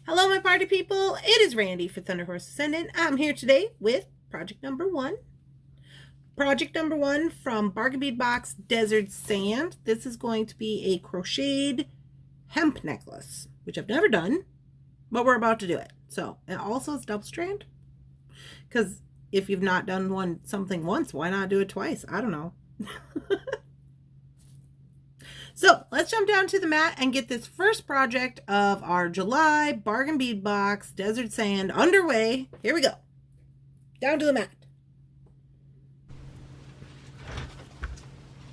Hello, my party people. It is Randy for Thunderhorse Descendant. I'm here today with project number one. Project number one from Bargain Bead Box Sand. This is going to be a crocheted hemp necklace, which I've never done, but we're about to do it. So, and also it's double strand, because if you've not done something once, why not do it twice? I don't know. So let's jump down to the mat and get this first project of our July Bargain Bead Box Sand underway. Here we go. Down to the mat.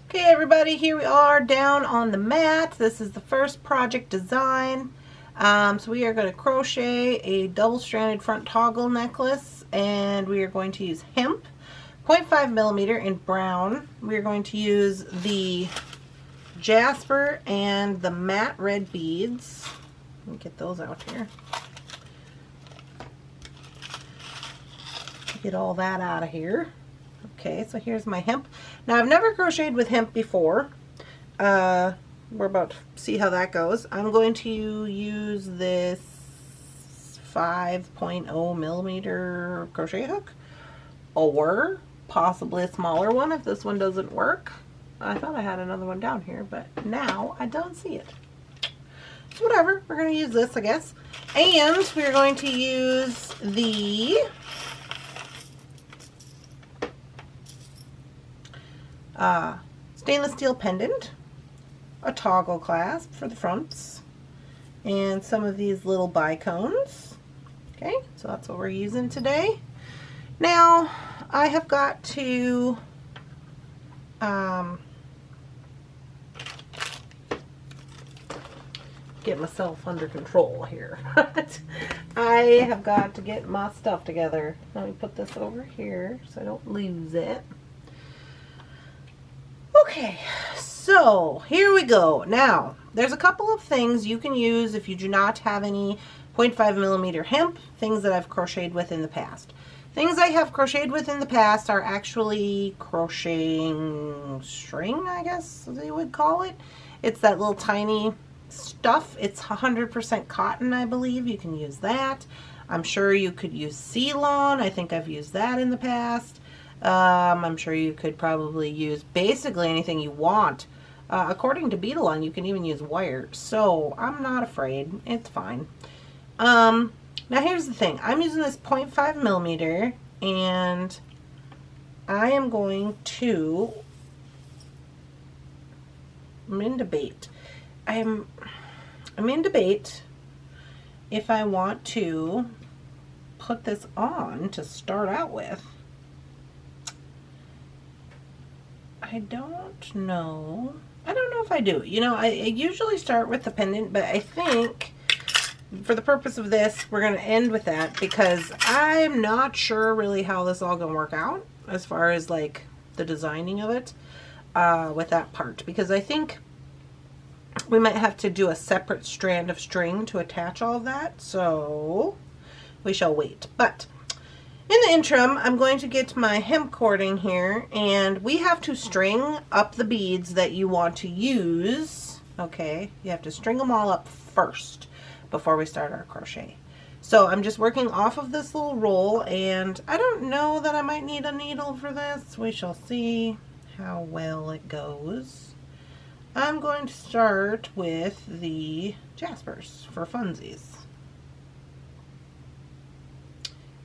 Okay, everybody, here we are down on the mat. This is the first project design. So we are going to crochet a double-stranded front toggle necklace, and we are going to use hemp, 0.5 millimeter in brown. We are going to use the jasper and the matte red beads. Let me get those out here. Get all that out of here. Okay, so here's my hemp. Now, I've never crocheted with hemp before. We're about to see how that goes. I'm going to use this 5.0 millimeter crochet hook, or possibly a smaller one if this one doesn't work. I thought I had another one down here, but now I don't see it. So whatever, we're going to use this, I guess. And we're going to use the stainless steel pendant, a toggle clasp for the fronts, and some of these little bicones. Okay, so that's what we're using today. Now, I have got to get myself under control here. I have got to get my stuff together. Let me put this over here so I don't lose it. Okay, so here we go. Now, there's a couple of things you can use if you do not have any 0.5 millimeter hemp, things that I've crocheted with in the past. Things I have crocheted with in the past are actually crocheting string, I guess they would call it. It's that little tiny stuff. It's 100% cotton, I believe. You can use that. I'm sure you could use Ceylon. I think I've used that in the past. I'm sure you could probably use basically anything you want. According to Beadalon, you can even use wire. So I'm not afraid. It's fine. Now here's the thing. I'm using this 0.5 millimeter, and I am going to, I'm in debate. I'm in debate if I want to put this on to start out with. I don't know. I don't know if I do. You know, I usually start with the pendant, but I think for the purpose of this, we're going to end with that, because I'm not sure really how this all going to work out as far as like the designing of it with that part, because I think we might have to do a separate strand of string to attach all of that, so we shall wait. But in the interim, I'm going to get my hemp cording here, and we have to string up the beads that you want to use. Okay, you have to string them all up first before we start our crochet. So I'm just working off of this little roll, and I don't know that I might need a needle for this. We shall see how well it goes. I'm going to start with the jaspers for funsies.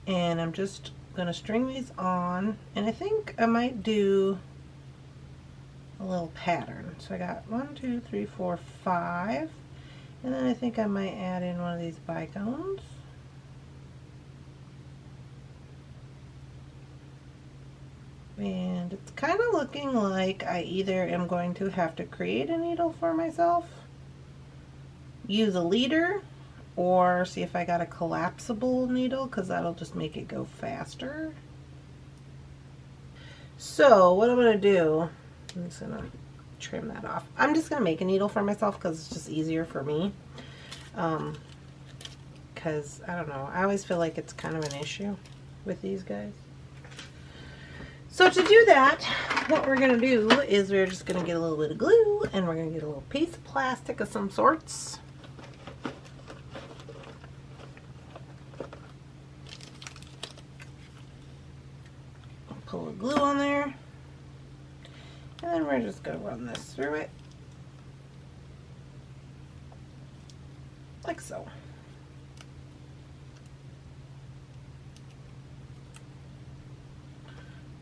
And I'm just going to string these on, and I think I might do a little pattern. So I got 1, 2, 3, 4, 5, and then I think I might add in one of these bicones. And it's kind of looking like I either am going to have to create a needle for myself, use a leader, or see if I got a collapsible needle, because that'll just make it go faster. So what I'm going to do, I'm just going to trim that off. I'm just going to make a needle for myself because it's just easier for me. Because, I don't know, I always feel like it's kind of an issue with these guys. So to do that, what we're going to do is we're just going to get a little bit of glue, and we're going to get a little piece of plastic of some sorts. pull a glue on there, and then we're just going to run this through it like so.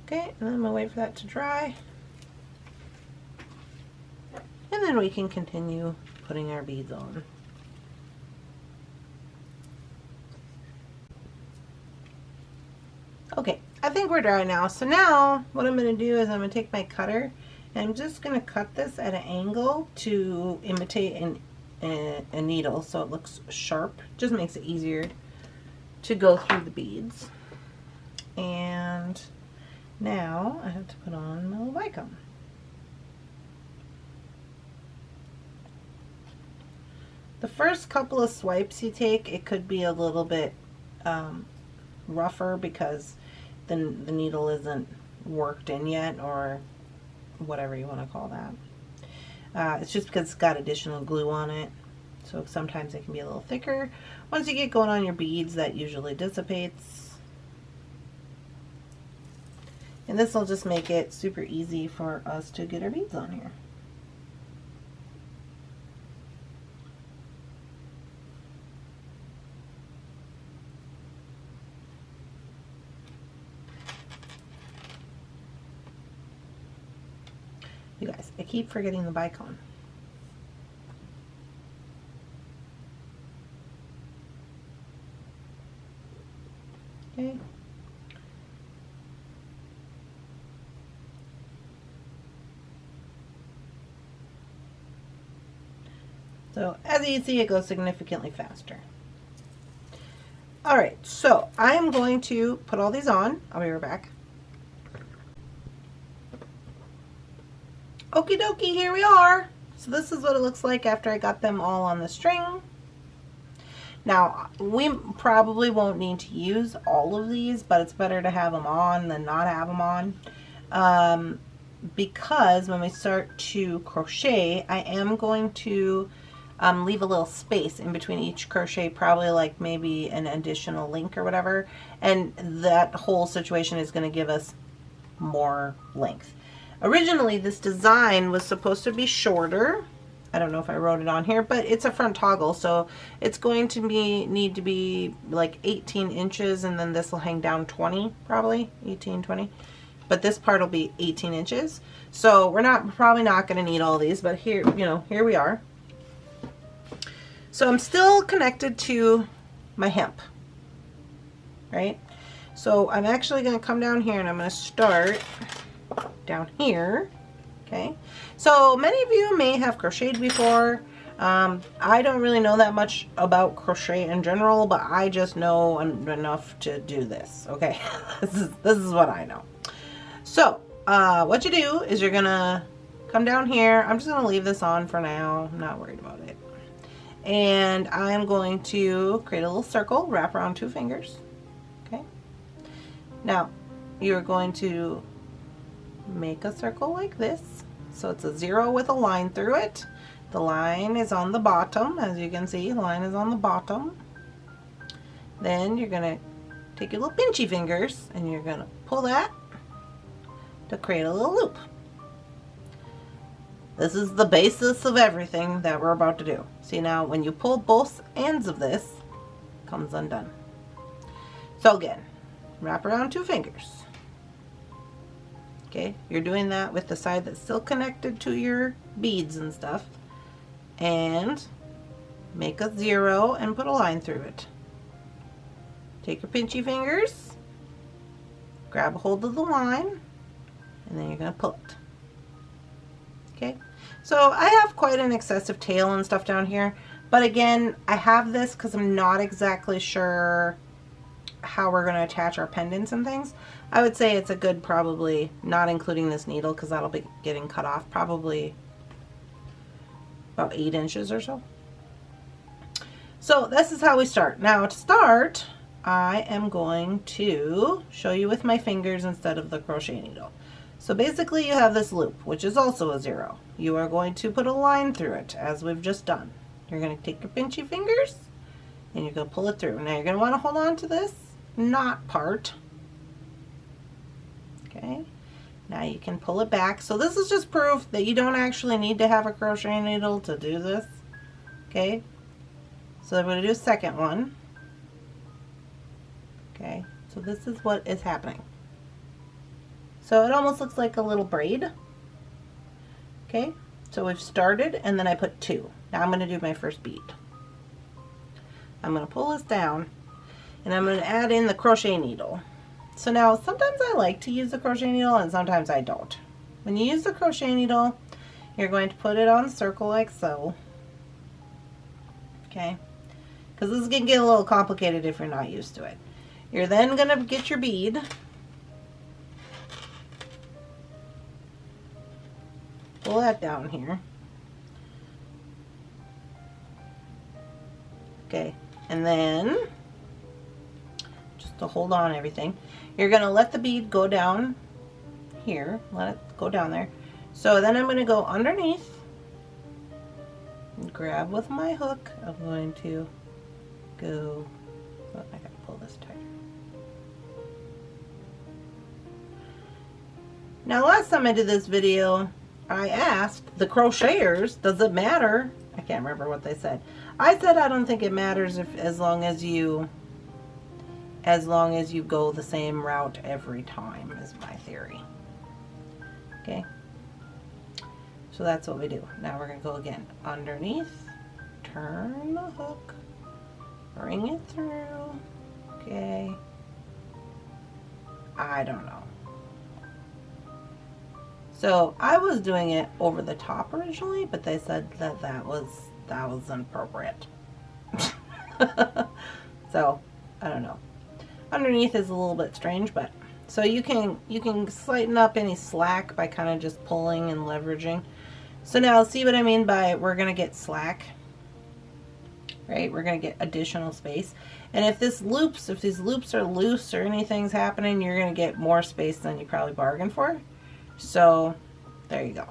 Okay, and then I'm going to wait for that to dry, and then we can continue putting our beads on. Okay, I think we're dry now. So now what I'm going to do is I'm going to take my cutter and I'm just going to cut this at an angle to imitate a needle so it looks sharp. Just makes it easier to go through the beads. And now I have to put on my little bicom. The first couple of swipes you take, it could be a little bit rougher because the needle isn't worked in yet, or whatever you want to call that. It's just because it's got additional glue on it, so sometimes it can be a little thicker. Once you get going on your beads, that usually dissipates, and this will just make it super easy for us to get our beads on here. You guys, I keep forgetting the bicon. Okay. So as you can see, it goes significantly faster. All right, so I am going to put all these on. I'll be right back. Okie dokie, here we are. So this is what it looks like after I got them all on the string. Now, we probably won't need to use all of these, but it's better to have them on than not have them on. Because when we start to crochet, I am going to leave a little space in between each crochet, probably like maybe an additional link or whatever, and that whole situation is going to give us more length. Originally, this design was supposed to be shorter. I don't know if I wrote it on here, but it's a front toggle, so it's going to need to be like 18 inches, and then this will hang down 20, probably 18, 20. But this part will be 18 inches. So we're probably not going to need all these, but here, here we are. So I'm still connected to my hemp, right? So I'm actually going to come down here and I'm going to start down here. Okay, so many of you may have crocheted before. I don't really know that much about crochet in general, but I just know enough to do this. Okay, this is what I know. So what you do is you're gonna come down here. I'm just gonna leave this on for now. I'm not worried about it. And I'm going to create a little circle, wrap around 2 fingers. Okay, now you're going to make a circle like this. So it's a 0 with a line through it. The line is on the bottom, as you can see, the line is on the bottom. Then you're going to take your little pinchy fingers and you're going to pull that to create a little loop. This is the basis of everything that we're about to do. See, now when you pull both ends of this, it comes undone. So again, wrap around 2 fingers. Okay, you're doing that with the side that's still connected to your beads and stuff. And make a 0 and put a line through it. Take your pinchy fingers, grab a hold of the line, and then you're going to pull it. Okay, so I have quite an excessive tail and stuff down here, but again, I have this because I'm not exactly sure how we're going to attach our pendants and things. I would say it's a good, probably, not including this needle because that'll be getting cut off, probably about 8 inches or so. So this is how we start. Now to start, I am going to show you with my fingers instead of the crochet needle. So basically you have this loop, which is also a 0. You are going to put a line through it, as we've just done. You're going to take your pinchy fingers and you're going to pull it through. Now you're going to want to hold on to this knot part. Okay, now you can pull it back. So this is just proof that you don't actually need to have a crochet needle to do this. Okay, so I'm going to do a second one. Okay, so this is what is happening. So it almost looks like a little braid. Okay, so we've started and then I put 2. Now I'm going to do my first bead. I'm going to pull this down and I'm going to add in the crochet needle. So now sometimes I like to use the crochet needle and sometimes I don't. When you use the crochet needle, you're going to put it on a circle like so. Okay, because this is going to get a little complicated if you're not used to it. You're then going to get your bead. Pull that down here. Okay, and then just to hold on everything, you're going to let the bead go down here. Let it go down there. So then I'm going to go underneath and grab with my hook. I'm going to go, oh, I got to pull this tighter. Now last time I did this video, I asked the crocheters, does it matter? I can't remember what they said. I said I don't think it matters if as long as you go the same route every time is my theory. Okay. So that's what we do. Now we're going to go again underneath, turn the hook, bring it through. Okay. I don't know. So I was doing it over the top originally, but they said that that was inappropriate. So I don't know. Underneath is a little bit strange, but so you can lighten up any slack by kind of just pulling and leveraging. So now see what I mean by we're gonna get slack, right? We're gonna get additional space, and if these loops are loose or anything's happening, you're gonna get more space than you probably bargained for. So there you go.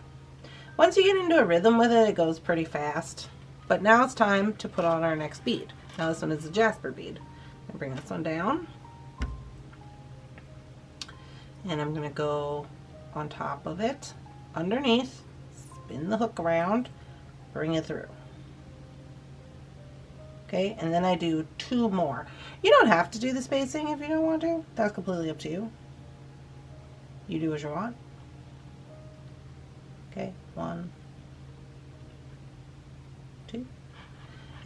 Once you get into a rhythm with it, it goes pretty fast. But now it's time to put on our next bead. Now this one is a jasper bead. I bring this one down, and I'm going to go on top of it, underneath, spin the hook around, bring it through. Okay, and then I do 2 more. You don't have to do the spacing if you don't want to. That's completely up to you. You do as you want. Okay, 1, 2.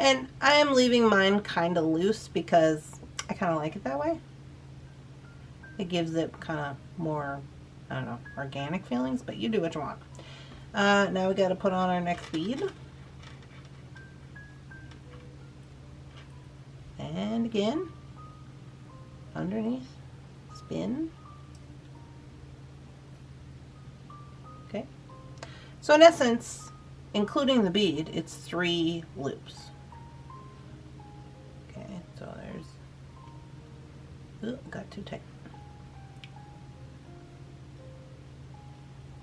And I am leaving mine kind of loose because I kind of like it that way. It gives it kind of more, I don't know, organic feelings, but you do what you want. Now we got to put on our next bead. And again, underneath, spin. Okay. So in essence, including the bead, it's 3 loops. Okay, so there's, ooh, got too tight.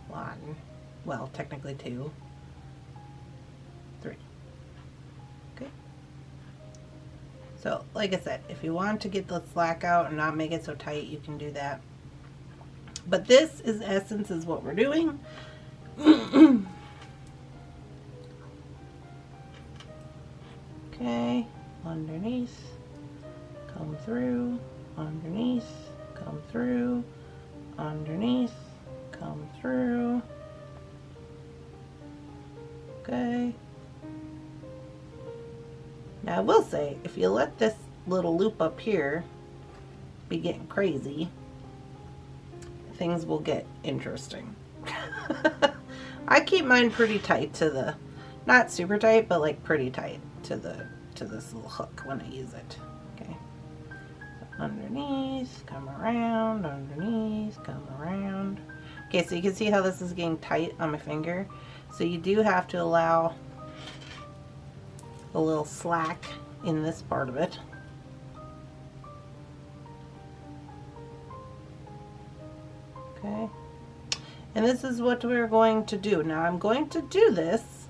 1, well, technically 2, 3. Okay. So, like I said, if you want to get the slack out and not make it so tight, you can do that. But this is essence is what we're doing. Okay, underneath, come through, underneath, come through, underneath, come through. Okay. Now I will say, if you let this little loop up here be getting crazy, things will get interesting. I keep mine pretty tight to the, not super tight, but like pretty tight to this little hook when I use it. Okay. So underneath, come around, underneath, come around. Okay, so you can see how this is getting tight on my finger. So you do have to allow a little slack in this part of it. Okay. And this is what we're going to do. Now I'm going to do this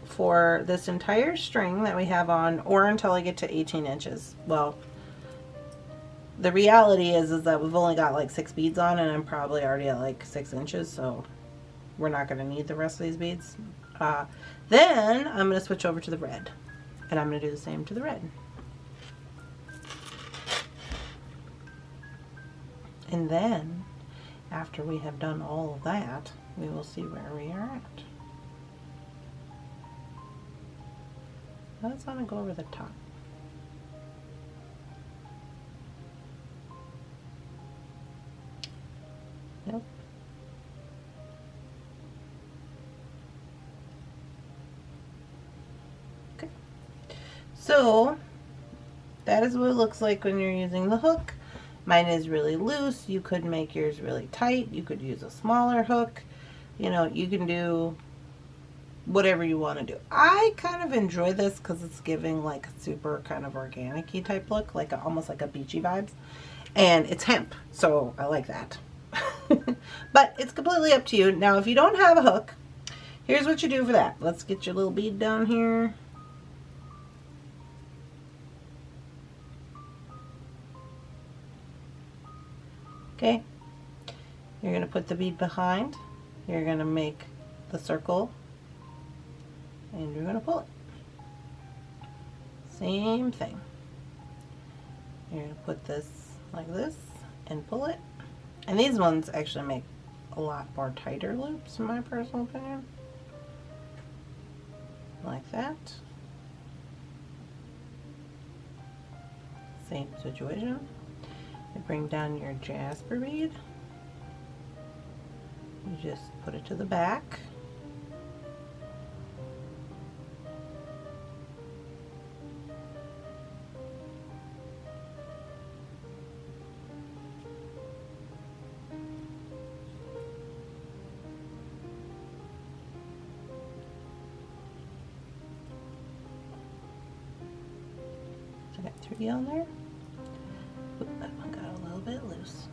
for this entire string that we have on, or until I get to 18 inches. Well, the reality is that we've only got like 6 beads on, and I'm probably already at like 6 inches, so we're not going to need the rest of these beads. Then I'm going to switch over to the red, and I'm going to do the same to the red. And then after we have done all of that, we will see where we are at. I just want to go over the top. Nope. Okay. So that is what it looks like when you're using the hook. Mine is really loose. You could make yours really tight. You could use a smaller hook. You know, you can do whatever you want to do. I kind of enjoy this because it's giving like a super kind of organic-y type look, like almost like a beachy vibes. And it's hemp, so I like that. But it's completely up to you. Now, if you don't have a hook, here's what you do for that. Let's get your little bead down here. Okay, you're going to put the bead behind, you're going to make the circle, and you're going to pull it. Same thing. You're going to put this like this and pull it. And these ones actually make a lot more tighter loops, in my personal opinion. Like that. Same situation. You bring down your jasper bead. You just put it to the back. So I got 3 on there. Oop, that one got a little bit loose.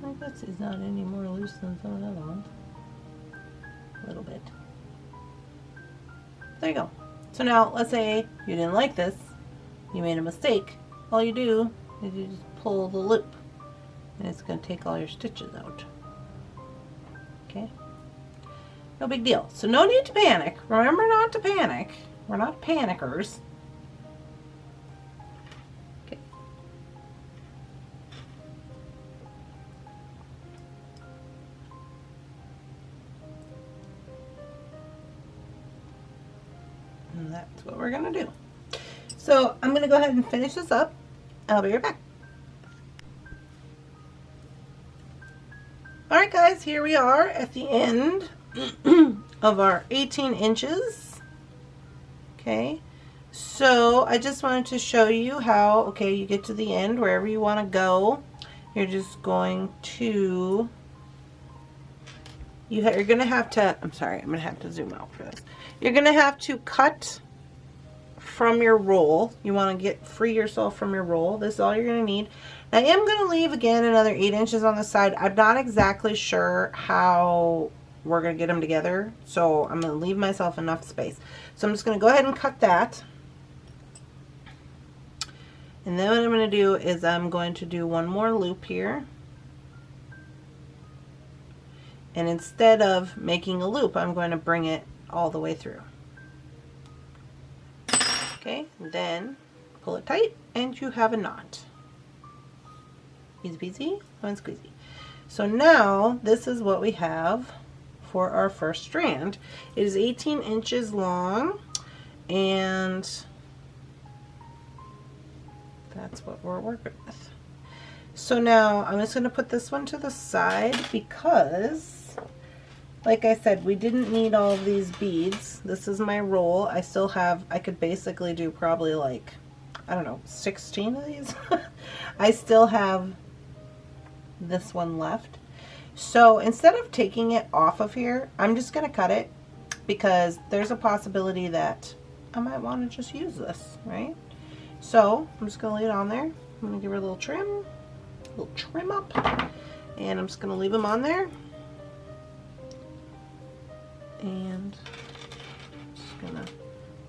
I guess he's not any more loose than some of the other ones. A little bit. There you go. So now, let's say you didn't like this, you made a mistake. All you do is you just pull the loop, and it's going to take all your stitches out. Okay? No big deal. So no need to panic. Remember not to panic. We're not panickers. Okay. And that's what we're going to do. So I'm going to go ahead and finish this up. I'll be right back. Alright guys, here we are at the end of our 18 inches. Okay, so I just wanted to show you how, okay, you get to the end, wherever you want to go, you're just going to, you're going to have to, I'm sorry, I'm going to have to zoom out for this. You're going to have to cut from your roll. You want to free yourself from your roll. This is all you're going to need. I am going to leave again another 8 inches on the side. I'm not exactly sure how we're going to get them together, so I'm going to leave myself enough space. So I'm just going to go ahead and cut that. And then what I'm going to do is I'm going to do one more loop here. And instead of making a loop, I'm going to bring it all the way through. Okay, then pull it tight and you have a knot. Easy peasy, lemon squeezy. So now this is what we have for our first strand. It is 18 inches long, and that's what we're working with. So now I'm just going to put this one to the side because, like I said, we didn't need all of these beads. This is my roll. I still have, I could basically do probably like, I don't know, 16 of these. I still have this one left. So instead of taking it off of here, I'm just going to cut it because there's a possibility that I might want to just use this, right? So I'm just going to leave it on there. I'm going to give her a little trim up, and I'm just going to leave them on there. And just going to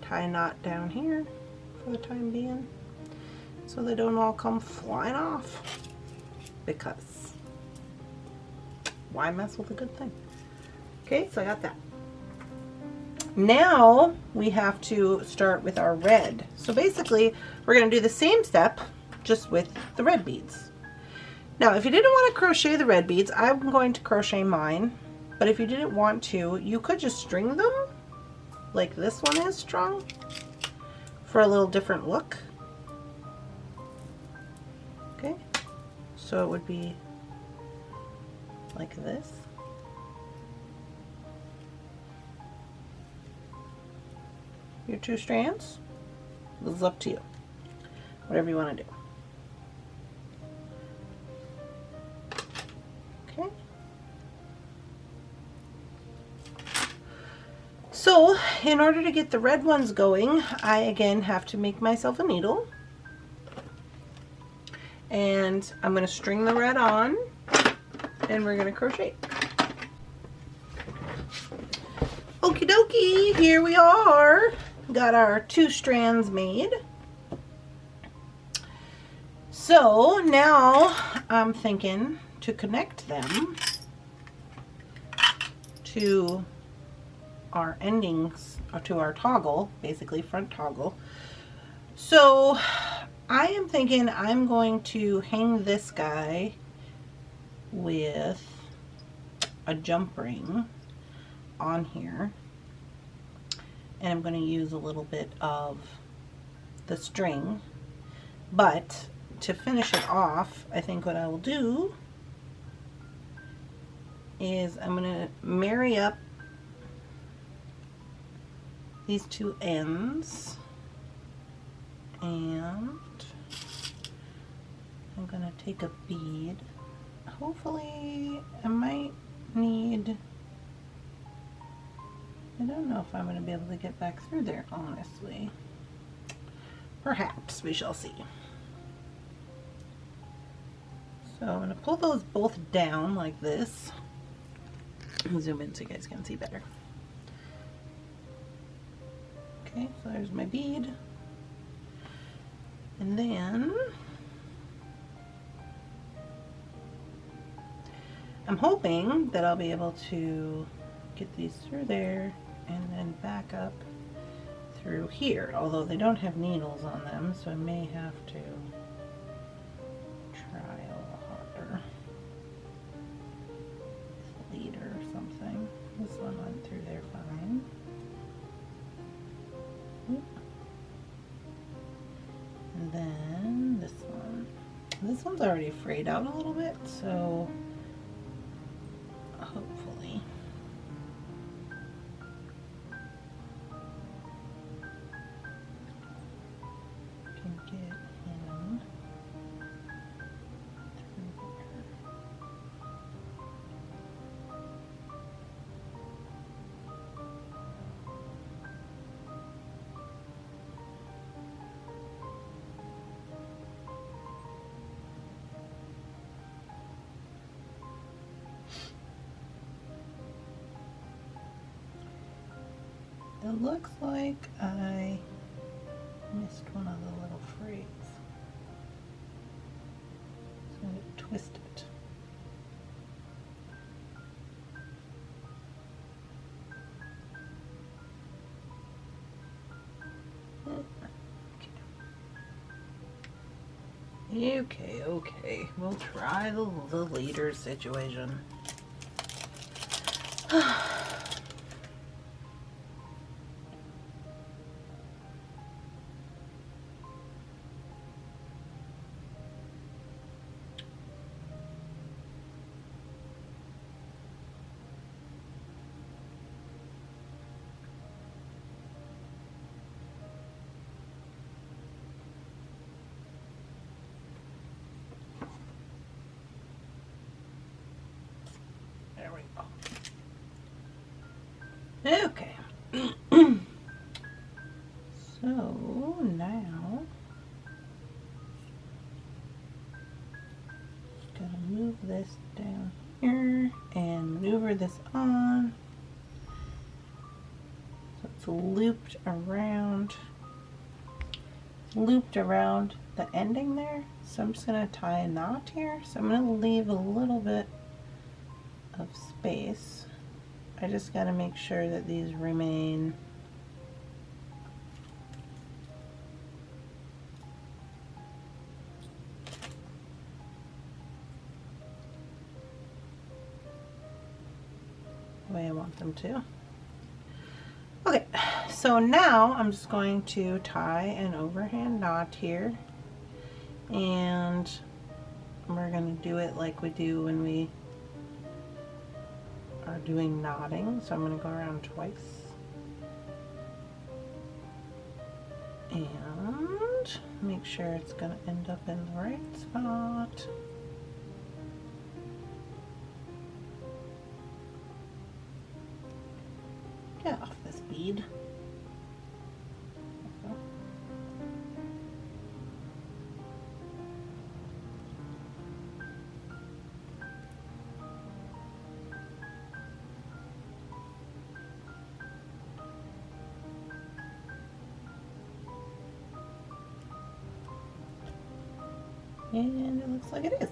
tie a knot down here for the time being. so they don't all come flying off, because why mess with a good thing? Okay, so I got that. Now we have to start with our red. So basically we're going to do the same step just with the red beads. Now if you didn't want to crochet the red beads, I'm going to crochet mine, but if you didn't want to, you could just string them like this one is strung for a little different look. Okay, so it would be like this. Your 2 strands. This is up to you. Whatever you want to do. Okay. So, in order to get the red ones going, I again have to make myself a needle. And I'm going to string the red on, and we're going to crochet. Okie dokie, here we are. Got our 2 strands made. So now I'm thinking to connect them to our endings, or to our toggle, basically front toggle. So I am thinking I'm going to hang this guy with a jump ring on here, and I'm going to use a little bit of the string, but to finish it off, I think what I will do is I'm going to marry up these 2 ends, and I'm going to take a bead. Hopefully I might need, I don't know if I'm going to be able to get back through there, honestly. Perhaps, we shall see. So I'm going to pull those both down like this. Zoom in so you guys can see better. Okay, so there's my bead. And then I'm hoping that I'll be able to get these through there and then back up through here, although they don't have needles on them, so I may have to try a little harder. Leader or something. This one went through there fine. And then this one. This one's already frayed out a little bit, so hopefully can get him through here. It looks like I missed one of the little frays. So I'm going to twist it. Okay. We'll try the leader situation. There we go. Okay. So now gotta move this down here and maneuver this on so it's looped around. looped around the ending there, so I'm just going to tie a knot here. So I'm going to leave a little bit of space. I just got to make sure that these remain the way I want them to. Okay, so now I'm just going to tie an overhand knot here, and we're going to do it like we do when we are doing knotting. So I'm going to go around twice and make sure it's going to end up in the right spot. Get off this bead. And it looks like it is.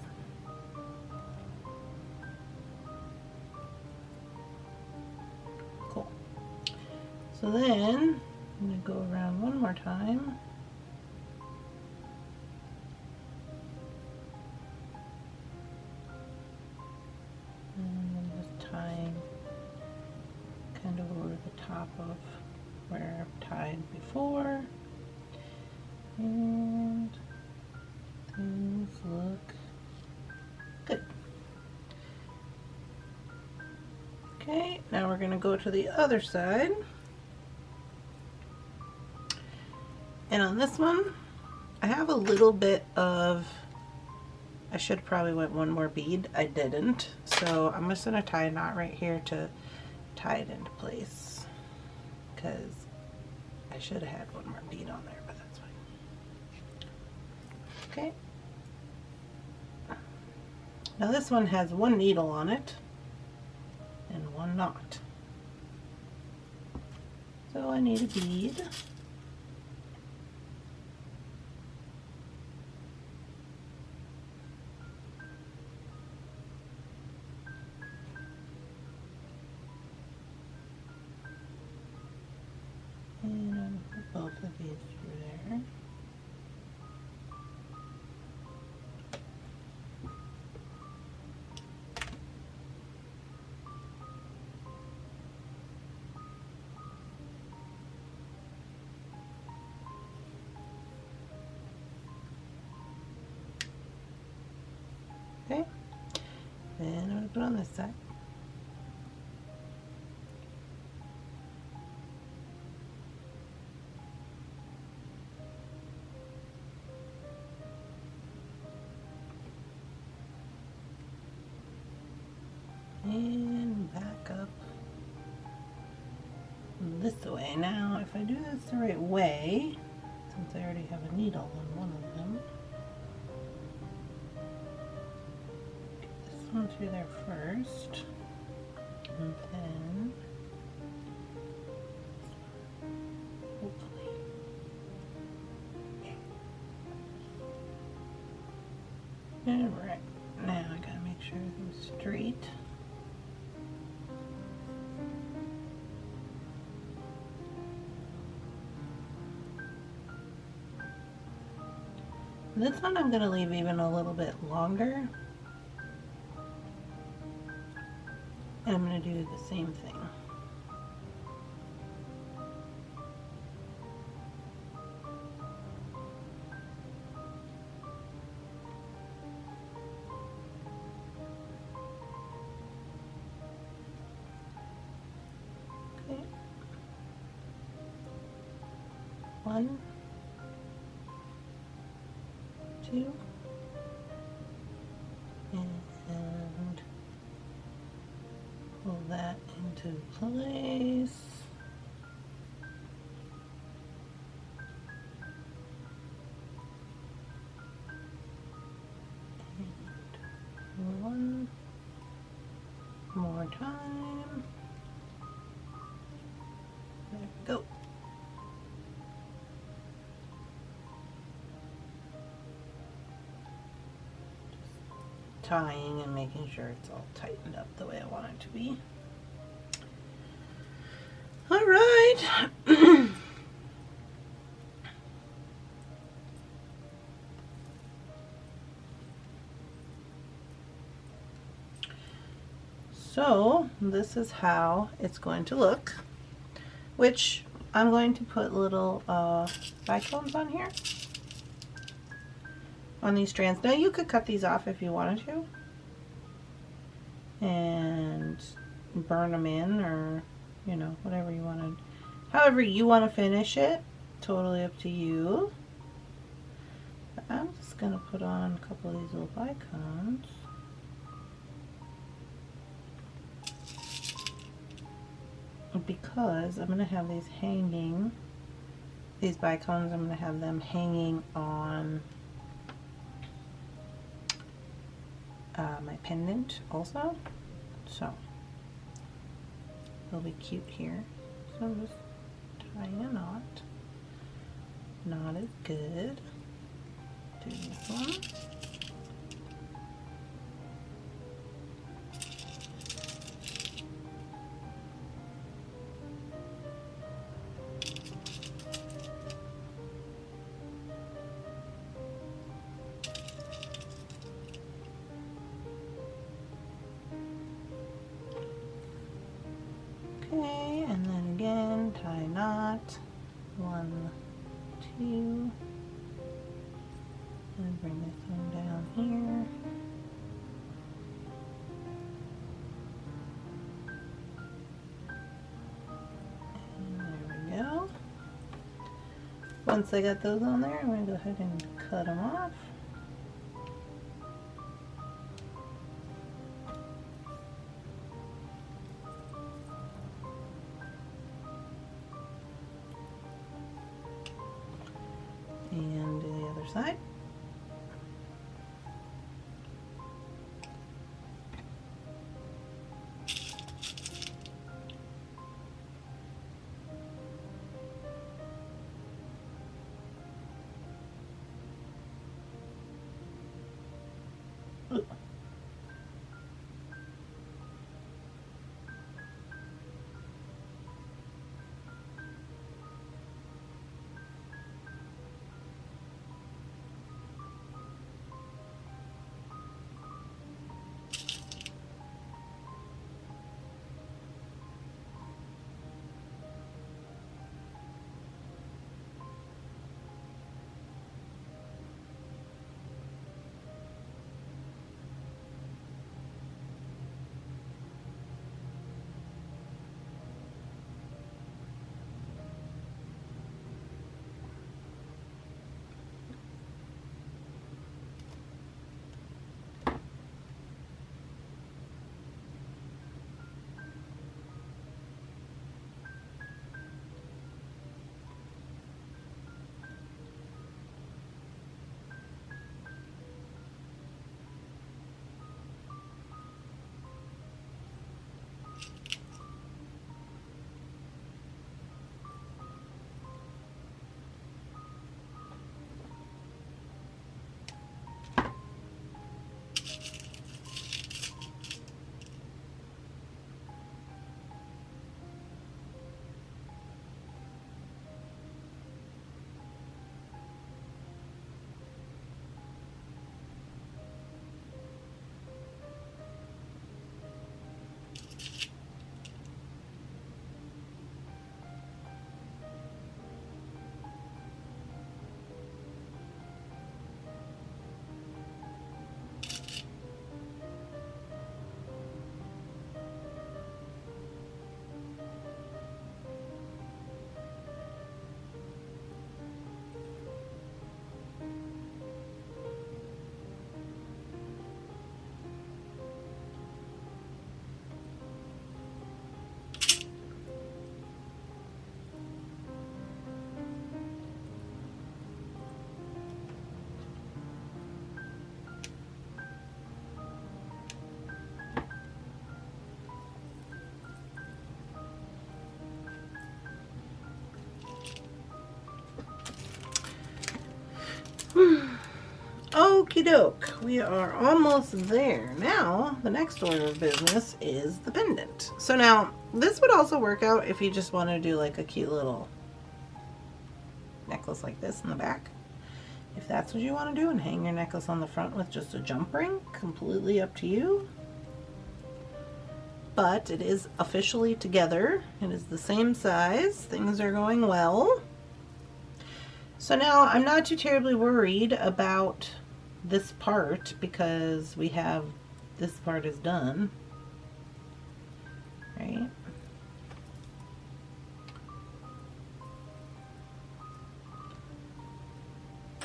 Cool. So then I'm going to go around one more time. And I'm just tying kind of over the top of where I've tied before. And things look good. Okay, now we're going to go to the other side. And on this one, I have a little bit of, I should have probably went one more bead. I didn't. So I'm just going to tie a knot right here to tie it into place, because I should have had one more bead on there, but that's fine. Okay. Now this one has one needle on it and one knot. So I need a bead. And I'll put both of these through there. Okay, then I'm going to put on this side. And back up this way. Now, if I do this the right way, since I already have a needle on one of them, one through there first, and then hopefully, all right. Now I gotta make sure everything's straight. This one I'm gonna leave even a little bit longer. And I'm going to do the same thing. Okay. 1, 2, and pull that into place. And one more time. There we go. tying and making sure it's all tightened up the way I want it to be. All right. So this is how it's going to look, which I'm going to put little bicones on here, on these strands. Now you could cut these off if you wanted to and burn them in, or you know, whatever you wanted. However you want to finish it, totally up to you. But I'm just going to put on a couple of these little bicones. Because I'm going to have these hanging, these bicones, I'm going to have them hanging on my pendant also. So they'll be cute here. So I'm just tying a knot. Knot is good. Do this one. Okay, and then again, tie a knot, 1, 2, and bring this one down here. And there we go. Once I got those on there, I'm going to go ahead and cut them off. And do the other side. Okie doke. We are almost there. Now, the next order of business is the pendant. So now, this would also work out if you just want to do like a cute little necklace like this in the back. If that's what you want to do, and hang your necklace on the front with just a jump ring, completely up to you. But it is officially together. It is the same size. Things are going well. So now I'm not too terribly worried about this part because we have this part is done, right?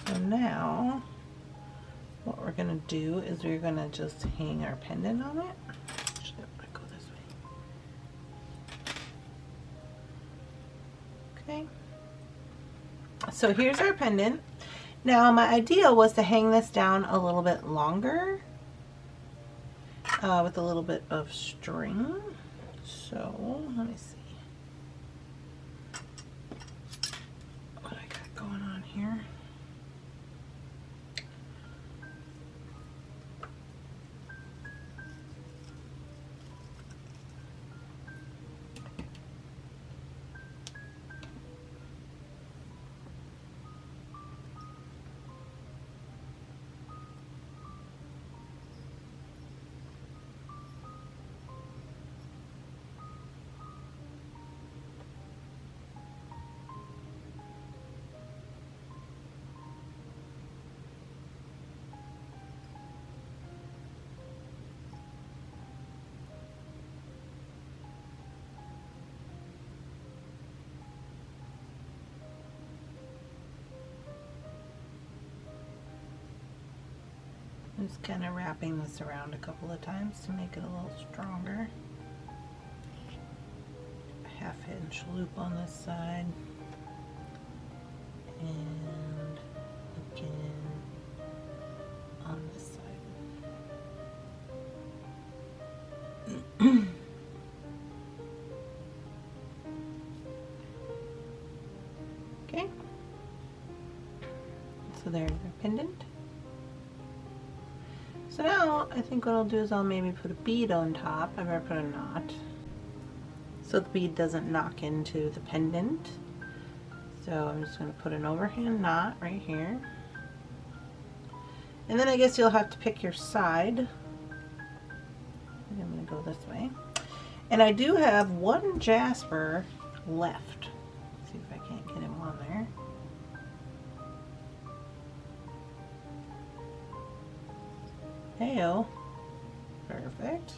So now what we're going to do is we're going to just hang our pendant on it. Actually, I'm going to go this way. Okay. So here's our pendant. Now my idea was to hang this down a little bit longer with a little bit of string. So let me see what I got going on here. I'm just kind of wrapping this around a couple of times to make it a little stronger. A ½ inch loop on this side, and again on this side. Okay, so there's our pendant. So now I think what I'll do is I'll maybe put a bead on top. I better put a knot so the bead doesn't knock into the pendant. So I'm just going to put an overhand knot right here. And then I guess you'll have to pick your side. I'm going to go this way. And I do have one Jasper left. Let's see if I can't get him on there. Heyo. Perfect.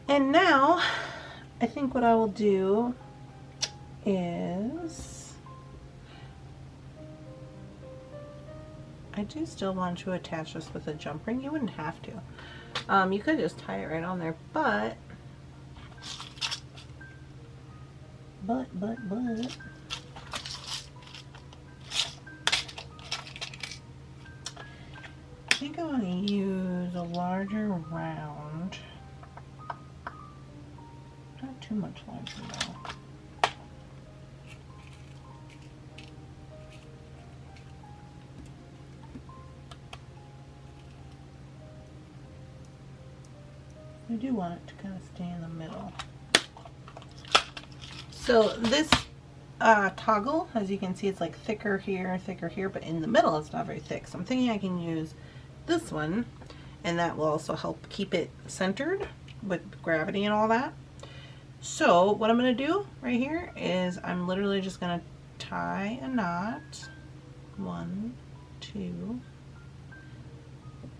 And now I think what I will do is I do still want to attach this with a jump ring. You wouldn't have to. You could just tie it right on there, but I think I want to use a larger round. Not too much larger though. I do want it to kind of stay in the middle. So this toggle, as you can see, it's like thicker here, but in the middle it's not very thick. So I'm thinking I can use this one, and that will also help keep it centered with gravity and all that. So what I'm going to do right here is I'm literally just going to tie a knot, 1, 2,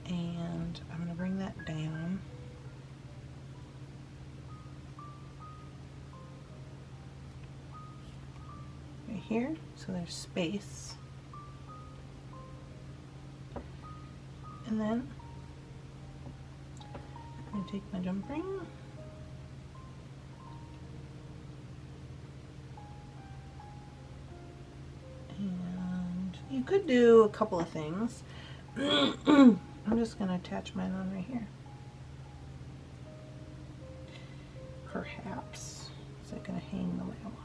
and I'm going to bring that down. Right here, so there's space. And then I'm going to take my jump ring and you could do a couple of things. I'm just going to attach mine on right here. Perhaps. Is it going to hang the way I want?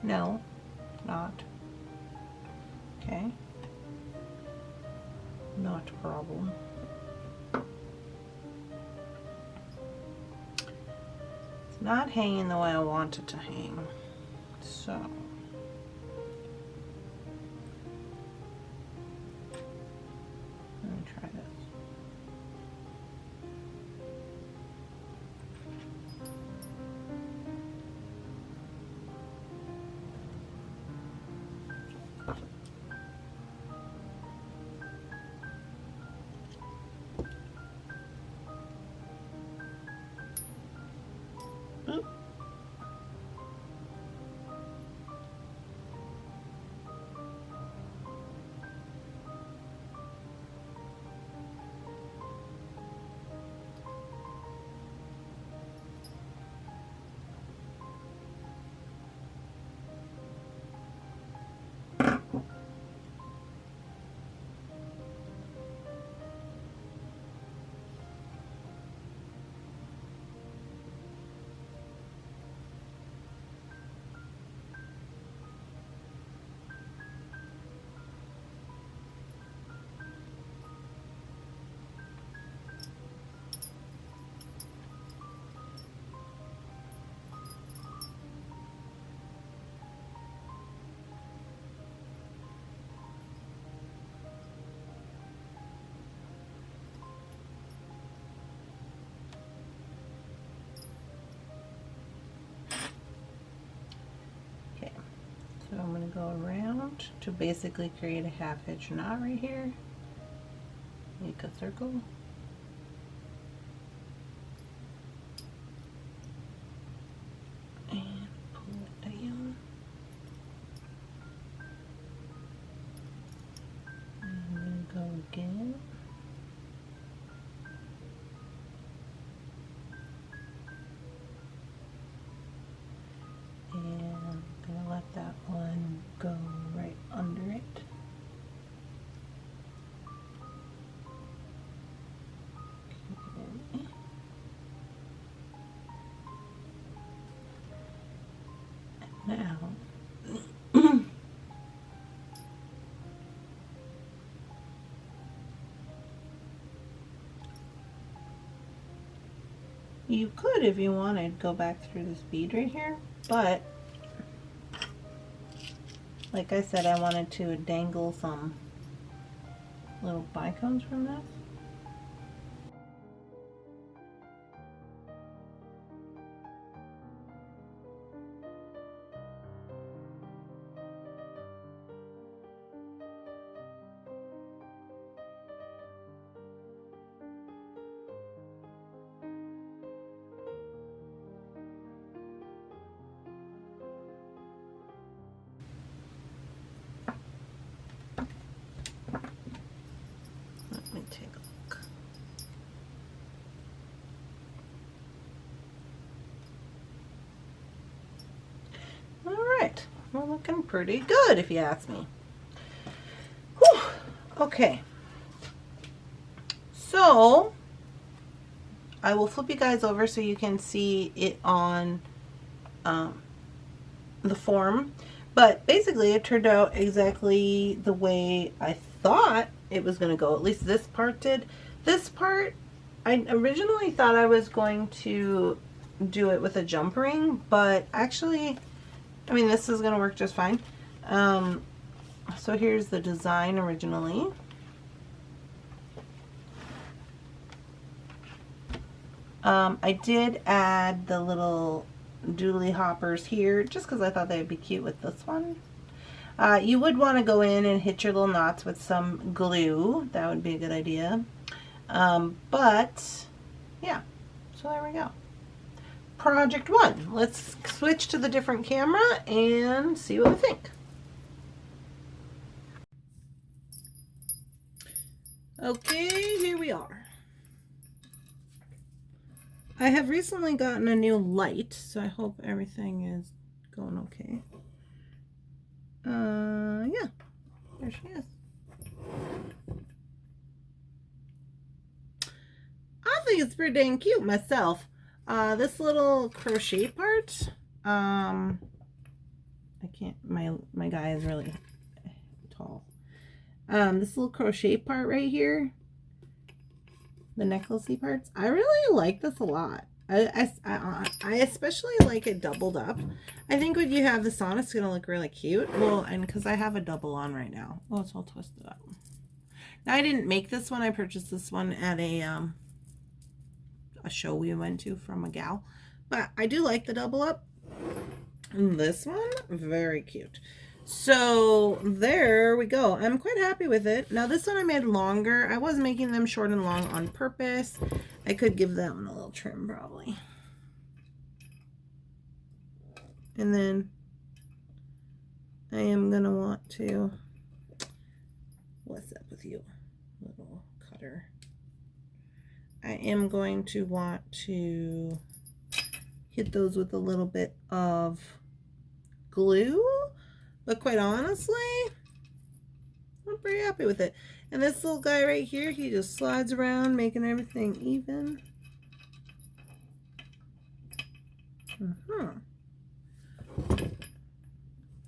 No, not. Okay. Not a problem. It's not hanging the way I want it to hang. So let me try this. Oop. So I'm going to go around to basically create a half hitch knot right here. Make a circle. And pull it down. And I'm going to go again. Let that one go right under it. Okay. Now you could, if you wanted, go back through this bead right here, but like I said, I wanted to dangle some little bicones from this. Let me take a look. All right, we're looking pretty good if you ask me. Whew. Okay, so I will flip you guys over so you can see it on the form, but basically it turned out exactly the way I thought it was going to go. At least this part did. This part, I originally thought I was going to do it with a jump ring, but actually, I mean, this is going to work just fine. So here's the design originally. I did add the little doodly hoppers here just because I thought they'd be cute with this one. You would want to go in and hit your little knots with some glue. That would be a good idea. But yeah, so there we go. Project 1. Let's switch to the different camera and see what we think. Okay, here we are. I have recently gotten a new light, so I hope everything is going okay. Yeah, there she is. I think it's pretty dang cute myself. This little crochet part, I can't, my guy is really tall. This little crochet part right here, the necklacey parts, I really like this a lot. I especially like it doubled up. I think when you have this on, it's going to look really cute. Well, and because I have a double on right now. Oh, it's all twisted up. Now, I didn't make this one. I purchased this one at a show we went to from a gal. But I do like the double up. And this one, very cute. So there we go. I'm quite happy with it. Now this one I made longer. I was making them short and long on purpose. I could give that one a little trim probably. And then I am going to want to, what's up with you, little cutter? I am going to want to hit those with a little bit of glue. But quite honestly, I'm pretty happy with it. And this little guy right here, he just slides around, making everything even.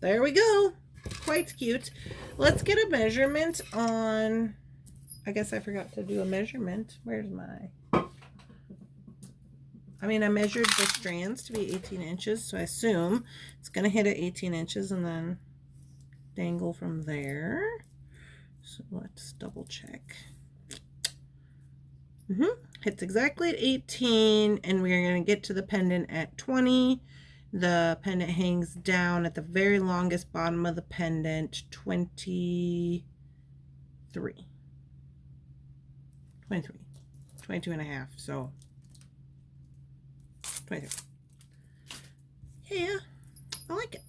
There we go. Quite cute. Let's get a measurement on, I guess I forgot to do a measurement. Where's my, I measured the strands to be 18 inches, so I assume it's going to hit at 18 inches and then dangle from there. So let's double check. Hits exactly at 18, and we're going to get to the pendant at 20. The pendant hangs down at the very longest bottom of the pendant, 22 and a half, so 23. Yeah, I like it.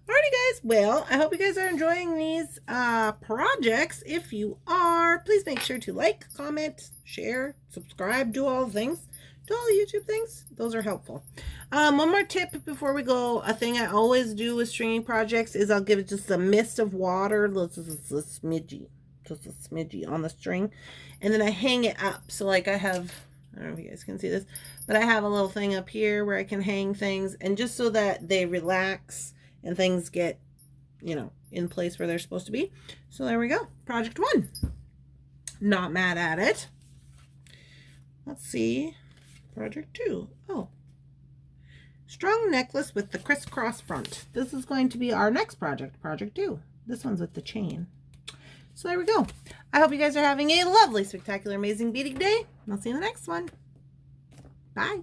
Alrighty guys, well, I hope you guys are enjoying these projects. If you are, please make sure to like, comment, share, subscribe, do all the things. Do all the YouTube things. Those are helpful. One more tip before we go. A thing I always do with stringing projects is I'll give it just a mist of water, just a smidgy on the string, and then I hang it up. So like I have, I don't know if you guys can see this, but I have a little thing up here where I can hang things, and just so that they relax and things get, you know, in place where they're supposed to be. So there we go. Project 1. Not mad at it. Let's see. Project 2. Oh. Strung necklace with the crisscross front. This is going to be our next project, Project 2. This one's with the chain. So there we go. I hope you guys are having a lovely, spectacular, amazing beading day. I'll see you in the next one. Bye.